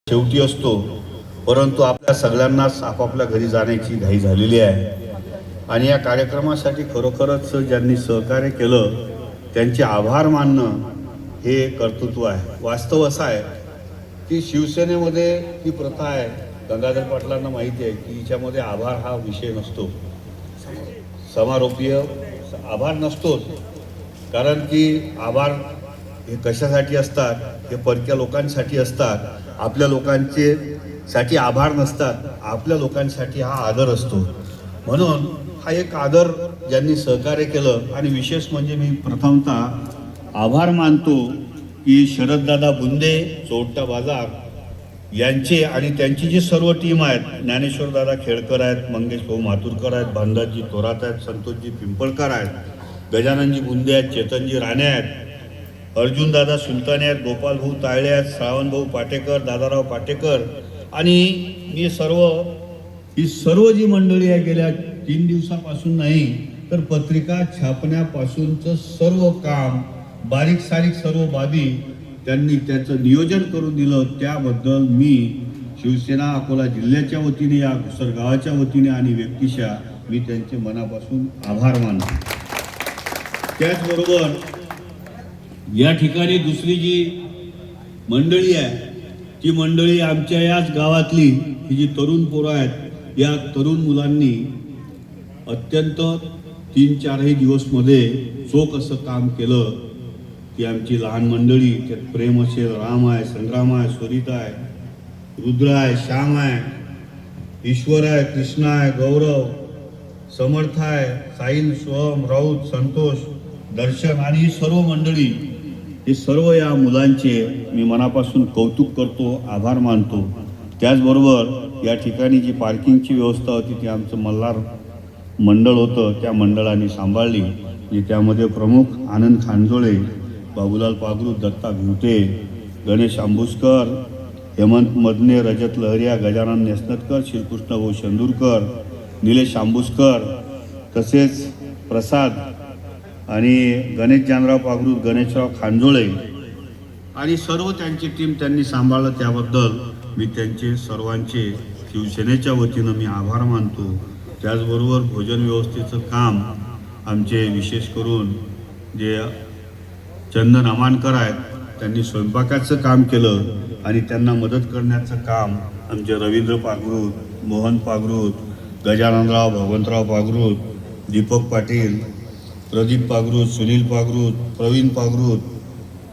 शेवटी असतो, परंतु आपल्या सगळ्यांनाच आपापल्या घरी जाण्याची घाई झालेली आहे आणि या कार्यक्रमासाठी खरोखरच ज्यांनी सहकार्य केलं त्यांचे आभार मानणं हे कर्तृत्व आहे. वास्तव असं आहे की शिवसेनेमध्ये ही प्रथा आहे, गंगाधर पाटलांना माहिती आहे की हिच्यामध्ये आभार हा विषय नसतो, समारोपीय आभार नसतोच. कारण की आभार हे कशासाठी असतात, हे परक्या लोकांसाठी असतात. आपल्या लोकांचे साठी आभार नसतात, आपल्या लोकांसाठी हा आदर असतो. म्हणून हा एक आदर ज्यांनी सहकार्य केलं. आणि विशेष म्हणजे मी प्रथमतः आभार मानतो की शरददादा बुंदे, चोरटा बाजार यांचे आणि त्यांची जी सर्व टीम आहेत, ज्ञानेश्वरदादा खेडकर आहेत, मंगेश भाऊ मातुरकर आहेत, भानदासजी थोरात आहेत, संतोषजी पिंपळकर आहेत, गजाननजी बुंदे आहेत, चेतनजी राणे आहेत, अर्जुनदादा सुलताने आहेत, गोपाल भाऊ तायळे आहेत, श्रावण भाऊ पाटेकर, दादाराव पाटेकर आणि ही सर्व जी मंडळी आहे गेल्या 3 दिवसापासून नाही तर पत्रिका छापण्यापासूनचं सर्व काम, बारीक सारीक सर्व बाबी त्यांनी त्याचं नियोजन करून दिलं. त्याबद्दल मी शिवसेना अकोला जिल्ह्याच्या वतीने, या घुसर गावाच्या वतीने आणि व्यक्तिशः मी त्यांचे मनापासून आभार मानतो. त्याचबरोबर या ठिकाणी दुसरी जी मंडळी आहे ती मंडळी आमच्या याच गावातली ही जी तरुण पोरं आहेत, या तरुण मुलांनी अत्यंत 3-4 दिवसमध्ये चोख असं काम केलं. ती आमची लहान मंडळी, त्यात प्रेम असेल, राम आहे, संग्राम आहे, स्वरिता आहे, रुद्र आहे, श्याम आहे, ईश्वर आहे, कृष्णा आहे, गौरव, समर्थ आहे, साहिल, सोहम, राऊत, संतोष, दर्शन आणि ही सर्व मंडळी, हे सर्व या मुलांचे मी मनापासून कौतुक करतो, आभार मानतो. त्याचबरोबर या ठिकाणी जी पार्किंगची व्यवस्था होती ती आमचं मल्हार मंडळ होतं, त्या मंडळाने सांभाळली. जी त्यामध्ये प्रमुख आनंद खांजोळे, बाबूलाल पागरू, दत्ता भिवटे, गणेश आंबुसकर, हेमंत मदने, रजत लहरिया, गजानन नेसनतकर, श्रीकृष्ण भाऊ शेंदूरकर, निलेश आंबुसकर, तसेच प्रसाद आणि गणेश जानराव पागरू, गणेशराव खांजोळे आणि सर्व त्यांची टीम त्यांनी सांभाळलं. त्याबद्दल मी त्यांचे सर्वांचे शिवसेनेच्या वतीनं मी आभार मानतो. त्याचबरोबर भोजन व्यवस्थेचं काम आमचे विशेष करून जे चंदन अमानकर आहेत त्यांनी स्वयंपाकाचं काम केलं आणि त्यांना मदत करण्याचं काम आमचे रवींद्र पागरूत, मोहन पागरूत, गजाननराव भगवंतराव पागरूत, दीपक पाटील, प्रदीप पागरूत, सुनील पागरूत, प्रवीण पागरूत,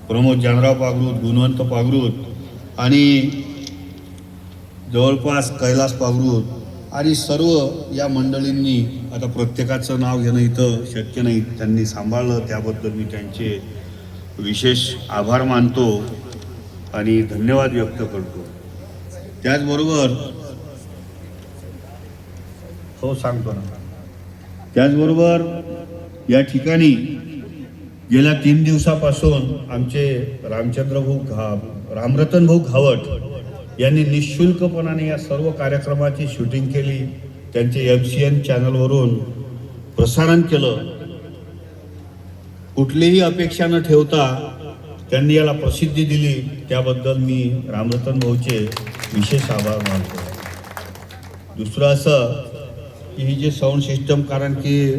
प्रमोद जानराव पागरूत, गुणवंत पागरूत आणि जवळपास कैलास पागरूत आणि सर्व या मंडळींनी, आता प्रत्येकाचं नाव घेणं इथं शक्य नाही, त्यांनी सांभाळलं. त्याबद्दल मी त्यांचे विशेष आभार मानतो आणि धन्यवाद व्यक्त करतो. त्याचबरोबर सांगतो ना, त्याचबरोबर या ठिकाणी गेल्या 3 दिवसापासून आमचे रामरतन भाऊ घावट यांनी निशुल्कपणाने या सर्व कार्यक्रमाची शूटिंग केली, त्यांचे MCN चॅनलवरून प्रसारण केलं. कुठलीही अपेक्षा न ठेवता त्यांनी याला प्रसिद्धी दिली. त्याबद्दल मी रामरतन भाऊचे विशेष आभार मानतो. दुसरं असं की ही जे साऊंड सिस्टम, कारण की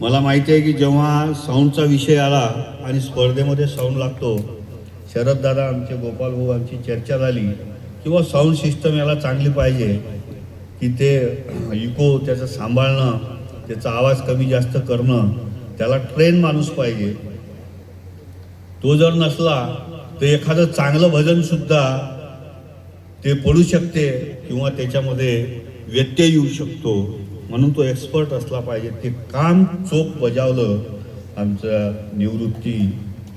मला माहिती आहे की जेव्हा साऊंडचा विषय आला आणि स्पर्धेमध्ये साऊंड लागतो, शरददादा आमचे, गोपाल भाऊ आमची चर्चा झाली किंवा साऊंड सिस्टम याला चांगली पाहिजे की ते इको त्याचं सांभाळणं, त्याचा आवाज कमी जास्त करणं, त्याला ट्रेन माणूस पाहिजे. तो जर नसला तर एखादं चांगलं भजनसुद्धा ते पडू शकते किंवा त्याच्यामध्ये व्यत्यय येऊ शकतो. म्हणून तो एक्सपर्ट असला पाहिजे. ते काम चोख बजावलं आमचं निवृत्ती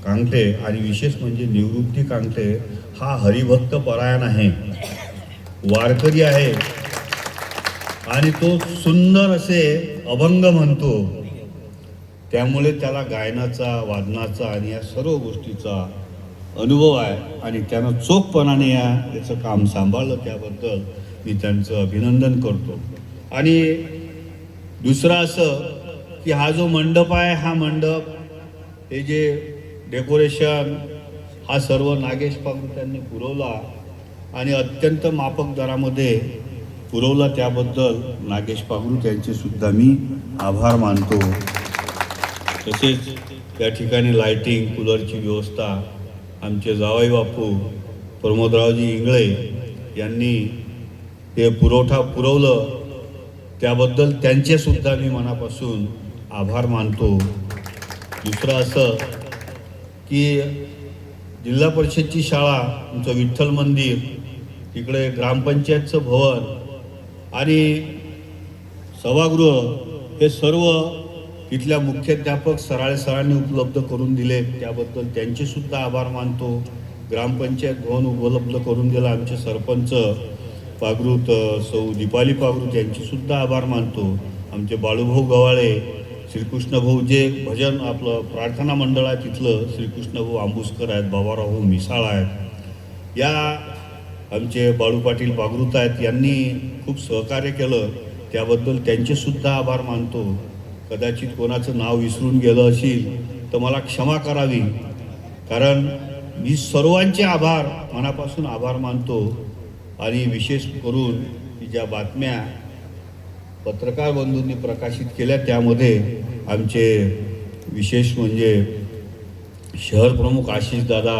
कांगटे. आणि विशेष म्हणजे निवृत्ती कांगटे हा हरिभक्त परायण आहे, वारकरी आहे आणि तो सुंदर असे अभंग म्हणतो. त्यामुळे त्याला गायनाचा, वादनाचा आणि या सर्व गोष्टीचा अनुभव आहे आणि त्यानं चोखपणाने याचं काम सांभाळलं. त्याबद्दल मी त्यांचं अभिनंदन करतो. आणि दुसरं असं की हा जो मंडप आहे, हा मंडप, हे जे डेकोरेशन, हा सर्व नागेश पागरू त्यांनी पुरवला. आणि अत्यंत माफक दरामध्ये पुरवला, त्याबद्दल नागेश पागरू यांचे सुद्धा मी आभार मानतो. तसेच त्या ठिकाणी लाईटिंग, कूलरची व्यवस्था आमचे जावई बापू प्रमोदरावजी इंगळे यांनी ते पुरवलं, त्याबद्दल त्यांचे सुद्धा मी मनापासून आभार मानतो. दुसरं असं की जिल्हा परिषदची शाळा, तुमचं विठ्ठल मंदिर, तिकडे ग्रामपंचायतचं भवन आणि सभागृह हे सर्व तिथल्या मुख्याध्यापक सराळे सरांनी उपलब्ध करून दिले, त्याबद्दल त्यांचे सुद्धा आभार मानतो. ग्रामपंचायत भवन उपलब्ध करून दिलं आमचे सरपंच पागरूत सौ दीपाली पागरूत यांचे सुद्धा आभार मानतो. आमचे बाळूभाऊ गवाळे, श्रीकृष्णभाऊ जे भजन आपलं प्रार्थना मंडळ आहे तिथलं श्रीकृष्णभाऊ आंबुसकर आहेत, बाबाराव मिसाळ आहेत, या आमचे बाळू पाटील पागरूत आहेत, यांनी खूप सहकार्य केलं, त्याबद्दल त्यांचे सुद्धा आभार मानतो. कदाचित कोणाचं नाव विसरून गेलं असेल तर मला क्षमा करावी, कारण मी सर्वांचे मनापासून आभार मानतो. आणि विशेष करून की ज्या बातम्या पत्रकार बंधूंनी प्रकाशित केल्या त्यामध्ये आमचे विशेष म्हणजे शहर प्रमुख आशिष दादा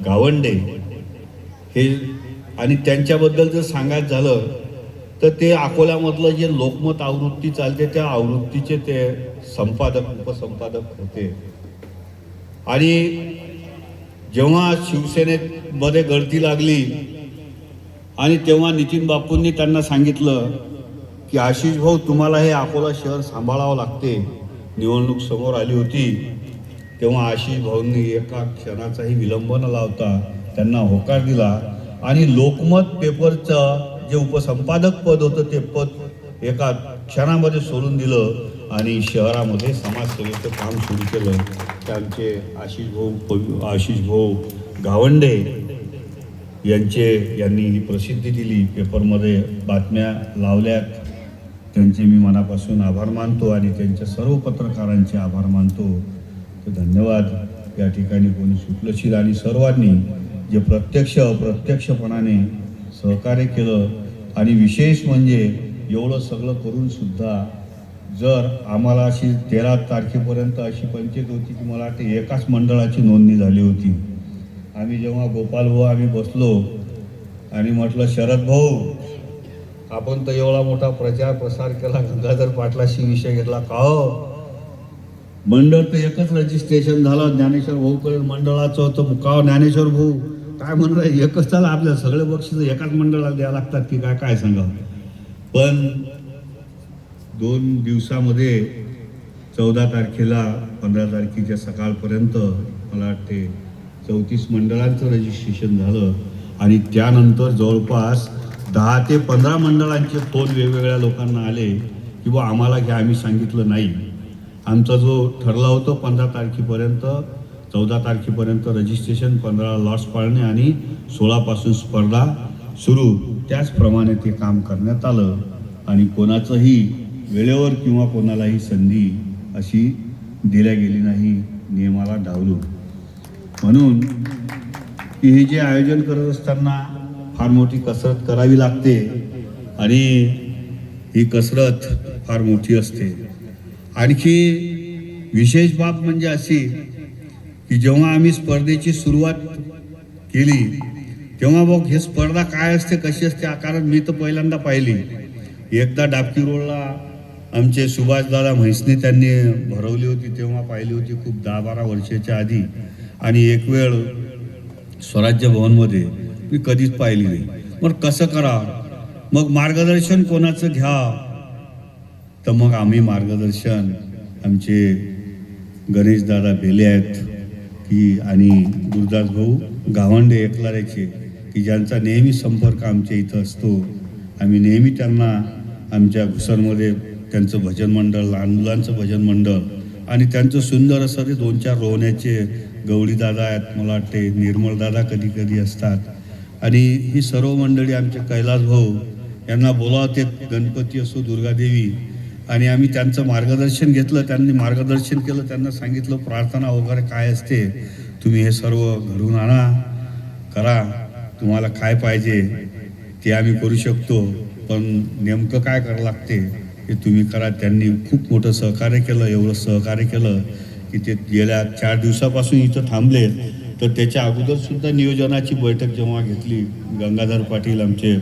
गावंडे हे, आणि त्यांच्याबद्दल जर सांगायचं झालं तर ते अकोल्यामधलं जे लोकमत आवृत्ती चालते त्या आवृत्तीचे ते उपसंपादक होते. आणि जेव्हा शिवसेनेमध्ये गळती लागली आणि तेव्हा नितीन बापूंनी त्यांना सांगितलं की आशिष भाऊ, तुम्हाला हे अकोला शहर सांभाळावं लागते. निवडणूक समोर आली होती तेव्हा आशिष भाऊंनी एका क्षणाचाही विलंब न लावता त्यांना होकार दिला आणि लोकमत पेपरचं जे उपसंपादक पद होतं ते पद एका क्षणामध्ये सोडून दिलं आणि शहरामध्ये समाजसेवेचं काम सुरू केलं. त्यांचे आशिष भाऊ गावंडे यांनी ही प्रसिद्धी दिली, पेपरमध्ये बातम्या लावल्यात, त्यांचे मी मनापासून आभार मानतो आणि त्यांच्या सर्व पत्रकारांचे आभार मानतो. तर धन्यवाद. या ठिकाणी कोणी सुटलशील आणि सर्वांनी जे प्रत्यक्ष अप्रत्यक्षपणाने सहकार्य केलं आणि विशेष म्हणजे एवढं सगळं करून सुद्धा जर आम्हाला अशी 13 तारखेपर्यंत अशी पंचायत होती की मला वाटते एकाच मंडळाची नोंदणी झाली होती. आम्ही जेव्हा गोपाल भाऊ आम्ही बसलो आणि म्हटलं शरद भाऊ, आपण तर एवढा मोठा प्रसार केला, गंगाधर पाटलाशी विषय घेतला का हो, मंडळ तर एकच रजिस्ट्रेशन झालं, ज्ञानेश्वर भाऊकडे मंडळाचं होतं, का ज्ञानेश्वर भाऊ काय म्हणलं, एकच झालं, आपल्याला सगळे बक्षीस एकाच मंडळाला द्यावं लागतात की काय सांगावं. पण 2 दिवसामध्ये 14 तारखेला 15 तारखेच्या सकाळपर्यंत मला वाटते 34 मंडळांचं रजिस्ट्रेशन झालं आणि त्यानंतर जवळपास 10 ते 15 मंडळांचे फोन वेगवेगळ्या लोकांना आले की बा आम्हाला घ्या. आम्ही सांगितलं नाही, आमचा जो ठरला होतं 15 तारखेपर्यंत 14 तारखेपर्यंत रजिस्ट्रेशन, 15 लॉट्स पाळणे आणि 16 पासून स्पर्धा सुरू, त्याचप्रमाणे ते काम करण्यात आलं आणि कोणाचंही वेळेवर किंवा कोणालाही संधी अशी दिल्या गेली नाही, नियमाला डावलून. म्हणून की हे जे आयोजन करत असताना फार मोठी कसरत करावी लागते आणि ही कसरत फार मोठी असते. आणखी विशेष बाब म्हणजे अशी की जेव्हा आम्ही स्पर्धेची सुरुवात केली तेव्हा बघ हे स्पर्धा काय असते, कशी असते, कारण मी तर पहिल्यांदा पाहिली. एकदा डाबकी रोडला आमचे सुभाषदादा म्हैसने त्यांनी भरवली होती, तेव्हा पाहिली होती खूप 10-12 वर्षाच्या आधी. आणि एक वेळ स्वराज्य भवनमध्ये मी कधीच पाहिली नाही. मग कसं करा, मग मार्गदर्शन कोणाचं घ्या, तर मग आम्ही मार्गदर्शन आमचे गणेशदादा बेले आहेत की आणि गुरुदास भाऊ गावंडे एकलाऱ्याचे की ज्यांचा नेहमी संपर्क आमच्या इथं असतो. आम्ही नेहमी त्यांना आमच्या घुसरमध्ये त्यांचं भजन मंडळ, लहान मुलांचं भजन मंडळ आणि त्यांचं सुंदर असं ते 2-4 रोवण्याचे गवळीदादा आहेत, मला वाटते निर्मलदादा कधी कधी असतात. आणि ही सर्व मंडळी आमचे कैलास भाऊ यांना बोलावते, गणपती असो दुर्गादेवी, आणि आम्ही त्यांचं मार्गदर्शन घेतलं, त्यांनी मार्गदर्शन केलं, त्यांना सांगितलं प्रार्थना वगैरे काय असते तुम्ही हे सर्व घडून आणा करा. तुम्हाला काय पाहिजे ते आम्ही करू शकतो, पण नेमकं काय करावं लागते ते तुम्ही करा. त्यांनी खूप मोठं सहकार्य केलं, एवढं सहकार्य केलं की ते गेल्या 4 दिवसापासून इथं थांबले. तर त्याच्या अगोदरसुद्धा नियोजनाची बैठक जेव्हा घेतली, गंगाधर पाटील आमचे